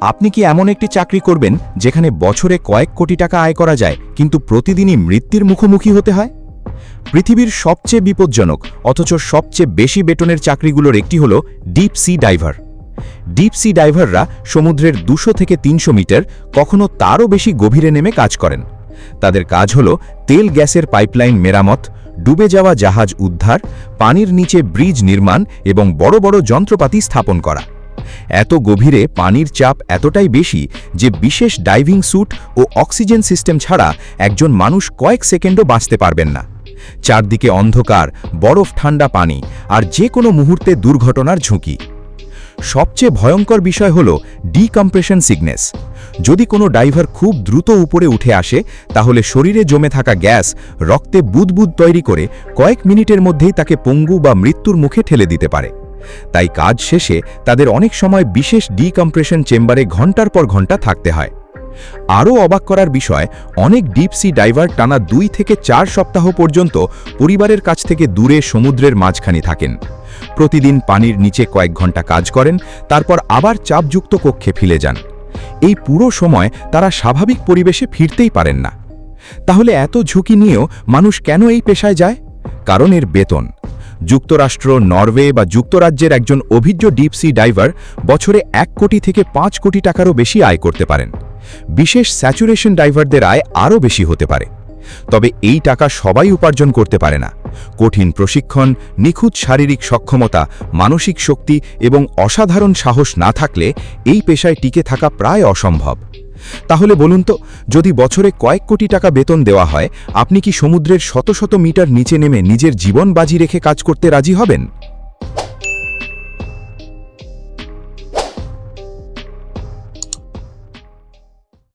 আপনি কি এমন একটি চাকরি করবেন যেখানে বছরে কয়েক কোটি টাকা আয় করা যায় কিন্তু প্রতিদিনই মৃত্যুর মুখোমুখি হতে হয়? পৃথিবীর সবচেয়ে বিপজ্জনক অথচ সবচেয়ে বেশি বেতনের চাকরিগুলোর একটি হল deep sea diver. Deep sea ডাইভাররা সমুদ্রের 200 থেকে 300 মিটার, কখনো তারও বেশি গভীরে নেমে কাজ করেন। তাদের কাজ হল তেল গ্যাসের পাইপলাইন মেরামত, ডুবে যাওয়া জাহাজ উদ্ধার, পানির নিচে ব্রিজ নির্মাণ এবং বড় বড় যন্ত্রপাতি স্থাপন করা। এত গভীরে পানির চাপ এতটাই বেশি যে বিশেষ ডাইভিং স্যুট ও অক্সিজেন সিস্টেম ছাড়া একজন মানুষ কয়েক সেকেন্ডও বাঁচতে পারবেন না। চারদিকে অন্ধকার, বরফ ঠান্ডা পানি আর যে কোনো মুহূর্তে দুর্ঘটনার ঝুঁকি। সবচেয়ে ভয়ঙ্কর বিষয় হল ডিকম্প্রেশন সিকনেস। যদি কোনো ডাইভার খুব দ্রুত উপরে উঠে আসে তাহলে শরীরে জমে থাকা গ্যাস রক্তে বুদবুদ তৈরি করে কয়েক মিনিটের মধ্যেই তাকে পঙ্গু বা মৃত্যুর মুখে ঠেলে দিতে পারে। তাই কাজ শেষে তাদের অনেক সময় বিশেষ ডিকম্প্রেশন চেম্বারে ঘন্টার পর ঘন্টা থাকতে হয়। আরও অবাক করার বিষয়, অনেক ডিপ সি ডাইভার টানা 2 থেকে 4 সপ্তাহ পর্যন্ত পরিবারের কাছ থেকে দূরে সমুদ্রের মাঝখানে থাকেন। প্রতিদিন পানির নিচে কয়েক ঘন্টা কাজ করেন, তারপর আবার চাপযুক্ত কক্ষে ফিরে যান। এই পুরো সময় তারা স্বাভাবিক পরিবেশে ফিরতেই পারেন না। তাহলে এত ঝুঁকি নিয়েও মানুষ কেন এই পেশায় যায়? কারণ এর বেতন। যুক্তরাষ্ট্র, নরওয়ে বা যুক্তরাজ্যের একজন অভিজ্ঞ ডিপ সি ডাইভার বছরে 1 কোটি থেকে 5 কোটি টাকারও বেশি আয় করতে পারেন। বিশেষ স্যাচুরেশন ডাইভারদের আয় আরও বেশি হতে পারে। তবে এই টাকা সবাই উপার্জন করতে পারে না। কঠিন প্রশিক্ষণ, নিখুঁত শারীরিক সক্ষমতা, মানসিক শক্তি এবং অসাধারণ সাহস না থাকলে এই পেশায় টিকে থাকা প্রায় অসম্ভব। তাহলে বলুন তো, যদি বছরে কয়েক কোটি টাকা বেতন দেওয়া হয়, আপনি কি সমুদ্রের শত শত মিটার নিচে নেমে নিজের জীবন বাজি রেখে কাজ করতে রাজি হবেন?